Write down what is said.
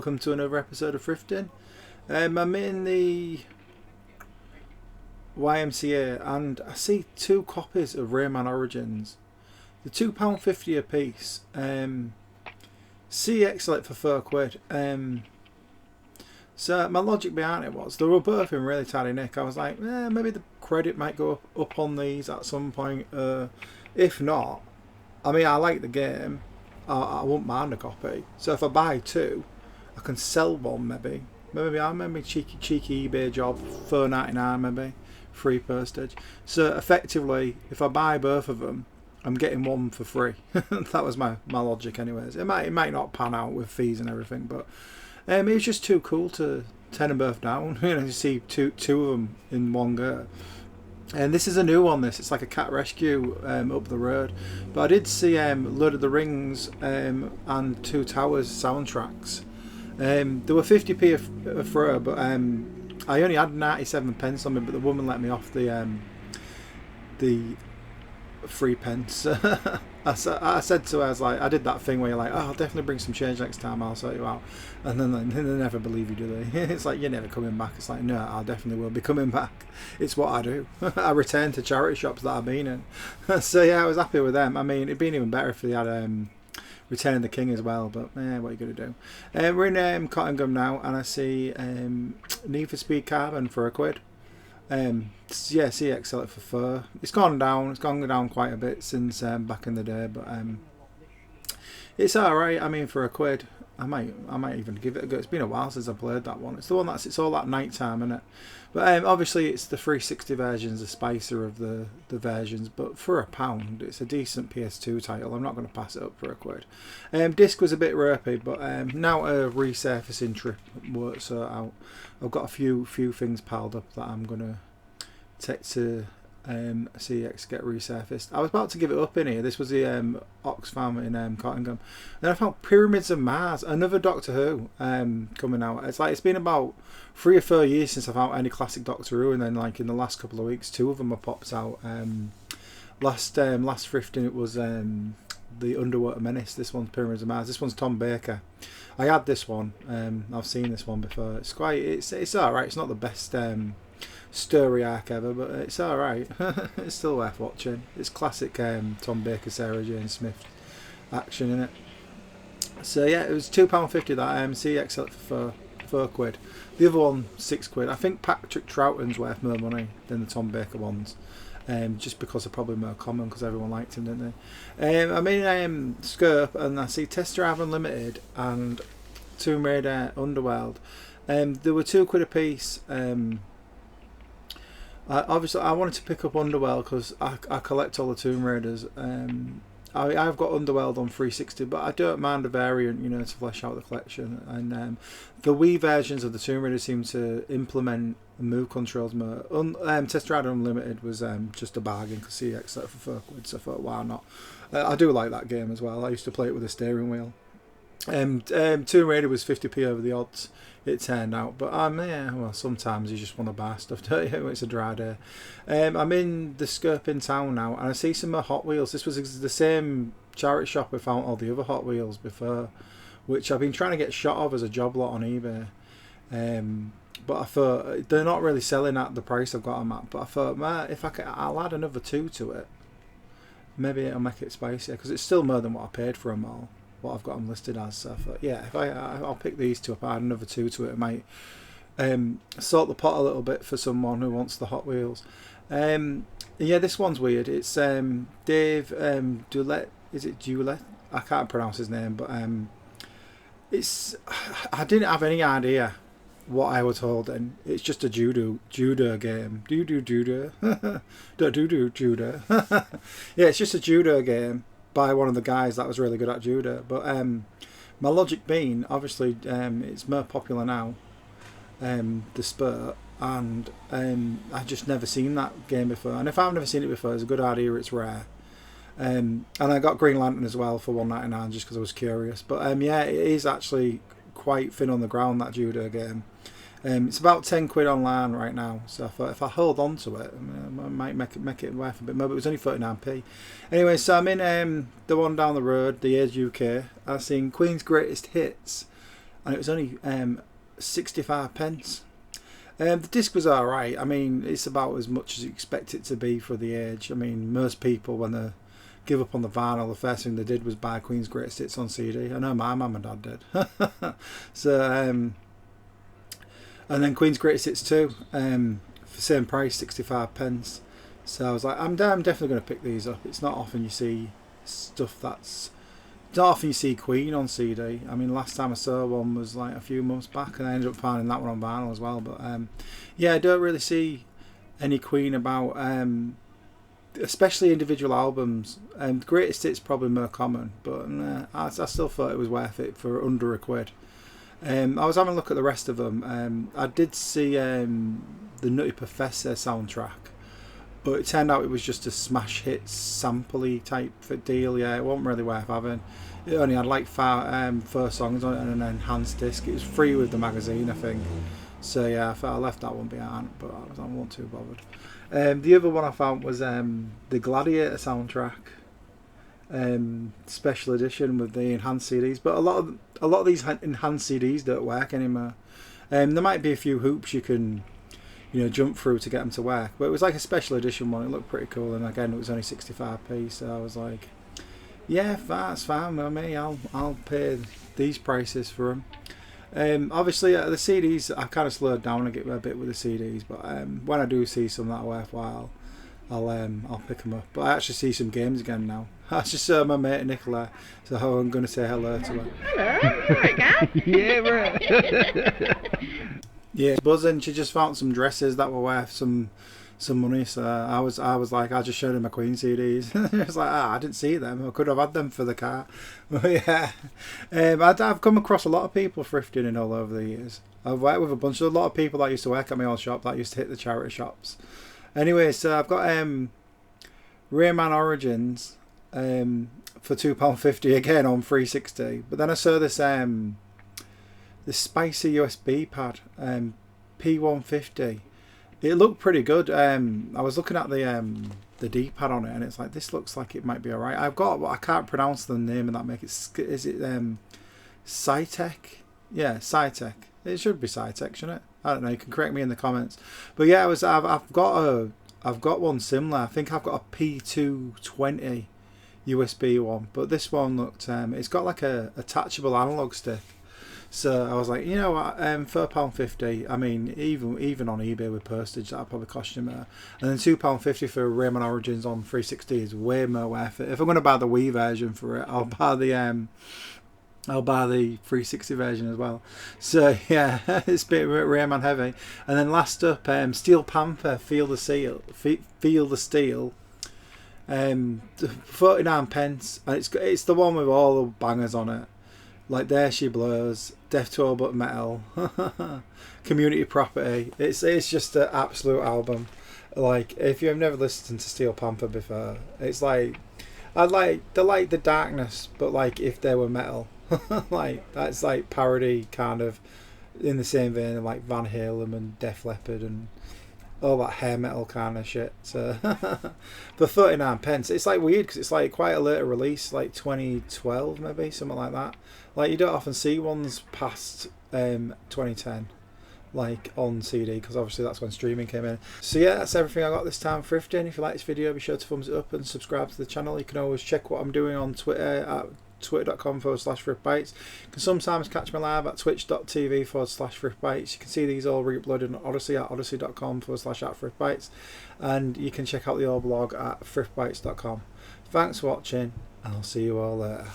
welcome to another episode of Thrifting. I'm in the YMCA and I see 2 copies of Rayman Origins. They're £2.50 a piece. CX like for £4. So my logic behind it was they were both in really tidy nick. I was like, maybe the credit might go up on these at some point. If not, I mean, I like the game. I wouldn't mind a copy. So if I buy 2, I can sell one maybe. Maybe I remember cheeky eBay job, $4.99 maybe, free postage. So effectively, if I buy both of them, I'm getting one for free. That was my logic, anyways. It might not pan out with fees and everything, but it was just too cool to turn them both down. You see two of them in one go. And this is a new one. It's like a cat rescue up the road. But I did see Lord of the Rings and Two Towers soundtracks. They were 50p a throw, but I only had 97 pence on me. But the woman let me off the 3 pence. I said to her, I was like, I did that thing where you're like, I'll definitely bring some change next time, I'll sort you out. And then they never believe you, do they? It's like, you're never coming back. It's like, no, I definitely will be coming back. It's what I do. I return to charity shops that I've been in. So yeah, I was happy with them. I mean, it'd been even better if they had Return of the King as well, but what are you going to do? We're in Cotton Gum now, and I see Need for Speed Carbon for £1. Yeah, CX sell it for £4. It's gone down. It's gone down quite a bit since back in the day, but it's alright. I mean, for £1, I might even give it a go. It's been a while since I played that one. It's the one it's all that night time, isn't it? But obviously it's the 360 versions, the spicer of the versions. But for £1, it's a decent PS2 title. I'm not going to pass it up for £1. Disc was a bit ropey, but now a resurfacing trip works sort out. I've got a few things piled up that I'm going to take to CX get resurfaced. I was about to give it up in here. This was the Oxfam in Cotton Gum. Then I found Pyramids of Mars, another Doctor Who coming out. It's been about 3 or 4 years since I found any classic Doctor Who, and then like in the last couple of weeks 2 of them have popped out. Last Thrifting it was the Underwater Menace. This one's Pyramids of Mars. This one's Tom Baker. I had this one. I've seen this one before. It's alright. It's not the best story arc ever, but it's alright. It's still worth watching. It's classic Tom Baker, Sarah Jane Smith action in it. So yeah, it was £2.50 that CX for £4. The other one £6. I think Patrick Troughton's worth more money than the Tom Baker ones, just because they're probably more common because everyone liked him, didn't they? I'm in Scope and I see Test Drive Unlimited and Tomb Raider Underworld. There were £2 a piece. Obviously, I wanted to pick up Underworld because I collect all the Tomb Raiders. I've got Underworld on 360, but I don't mind a variant, to flesh out the collection. And the Wii versions of the Tomb Raider seem to implement move controls more. Test Rider Unlimited was just a bargain because CX set for £4, so I thought, why not? I do like that game as well. I used to play it with a steering wheel. Tomb Raider was 50p over the odds, it turned out, but well, sometimes you just want to buy stuff, don't you? It's a dry day. I'm in the Scope in town now, and I see some more Hot Wheels. This was the same charity shop I found all the other Hot Wheels before, which I've been trying to get shot of as a job lot on eBay. But I thought they're not really selling at the price I've got them at. But I thought, if I'll add another 2 to it. Maybe it'll make it spicier because it's still more than what I paid for them all. What I've got them listed as. So I thought, yeah, if I'll pick these 2 up, add another 2 to it. It might salt the pot a little bit for someone who wants the Hot Wheels. Yeah, this one's weird. It's Dave Dulett. Is it Dulett? I can't pronounce his name, but I didn't have any idea what I was holding. It's just a judo game. Judo. Yeah, it's just a judo game by one of the guys that was really good at judo. But my logic being, obviously, it's more popular now, the sport, and I just never seen that game before. And if I've never seen it before, it's a good idea. It's rare. And I got Green Lantern as well for £1.99 just because I was curious. But yeah, it is actually quite thin on the ground, that judo game. It's about £10 online right now, so I thought if I hold on to it, I might make it worth a bit more. But it was only 39p. Anyway, so I'm in the one down the road, the Age UK. I've seen Queen's Greatest Hits, and it was only 65 pence. The disc was alright. I mean, it's about as much as you expect it to be for the age. I mean, most people, when they give up on the vinyl, the first thing they did was buy Queen's Greatest Hits on CD. I know my mum and dad did. So, and then Queen's Greatest Hits 2, for the same price, 65 pence. So I was like, I'm definitely going to pick these up. It's not often you see stuff that's... It's not often you see Queen on CD. I mean, last time I saw one was like a few months back, and I ended up finding that one on vinyl as well. But yeah, I don't really see any Queen about, especially individual albums. Greatest Hits probably more common, but I still thought it was worth it for under £1. I was having a look at the rest of them. I did see the Nutty Professor soundtrack, but it turned out it was just a smash hits sampley type deal. Yeah, it wasn't really worth having. It only had like 4 songs on it and an enhanced disc. It was free with the magazine, I think. So yeah, I left that one behind, but I wasn't too bothered. The other one I found was the Gladiator soundtrack, special edition with the enhanced CDs. But a lot of these enhanced CDs don't work anymore. There might be a few hoops you can, jump through to get them to work, but it was like a special edition one. It looked pretty cool, and again, it was only 65p. So I was like, yeah, that's fine with me. I'll pay these prices for them. Obviously, the CDs, I've kind of slowed down a bit with the CDs, but when I do see some that are worthwhile, I'll pick them up. But I actually see some games again now. I just saw my mate Nicola, so I'm going to say hello to her. Hello, alright, guys. Yeah, bro. Yeah, buzzing. She just found some dresses that were worth some money. So I was like, I just showed her my Queen CDs. It was like, I didn't see them. I could have had them for the car. But yeah, I've come across a lot of people thrifting in all over the years. I've worked with a lot of people that used to work at my old shop that used to hit the charity shops. Anyway, so I've got Rayman Origins for £2.50 again on 360. But then I saw this spicy USB pad, P150. It looked pretty good. I was looking at the D-pad on it, and it's like, this looks like it might be alright. I can't pronounce the name of that. Is it Cytec? Yeah, Cytec. It should be Cytec, shouldn't it? I don't know. You can correct me in the comments. But yeah, I've got one similar. I think I've got a P220 USB one, but this one looked. It's got like a attachable analog stick. So I was like, what, £4.50. I mean, even on eBay with postage, that'll probably cost you more. And then £2.50 for Rayman Origins on 360 is way more worth it. If I'm going to buy the Wii version for it, I'll buy the 360 version as well. So yeah, it's a bit Rayman heavy. And then last up, Steel Panther, Feel the Steel. 49 pence, and it's the one with all the bangers on it. Like There She Blows, Death to All But Metal, Community Property. It's just an absolute album. Like, if you've never listened to Steel Panther before, it's like, they're like The Darkness, but like if they were metal. Like, that's like parody kind of in the same vein of like Van Halen and Def Leppard and all that hair metal kind of shit. So for 39 pence, it's like weird because it's like quite a later release, like 2012 maybe, something like that. Like, you don't often see ones past 2010 like on CD, because obviously that's when streaming came in. So yeah, that's everything I got this time thrifting. If you like this video, be sure to thumbs it up and subscribe to the channel. You can always check what I'm doing on Twitter at twitter.com/Thrift Bytes. You can sometimes catch me live at twitch.tv/Thrift Bytes. You can see these all re-uploaded on Odyssey at odyssey.com/@Thrift Bytes, and you can check out the old blog at thriftbytes.com. Thanks for watching, and I'll see you all later.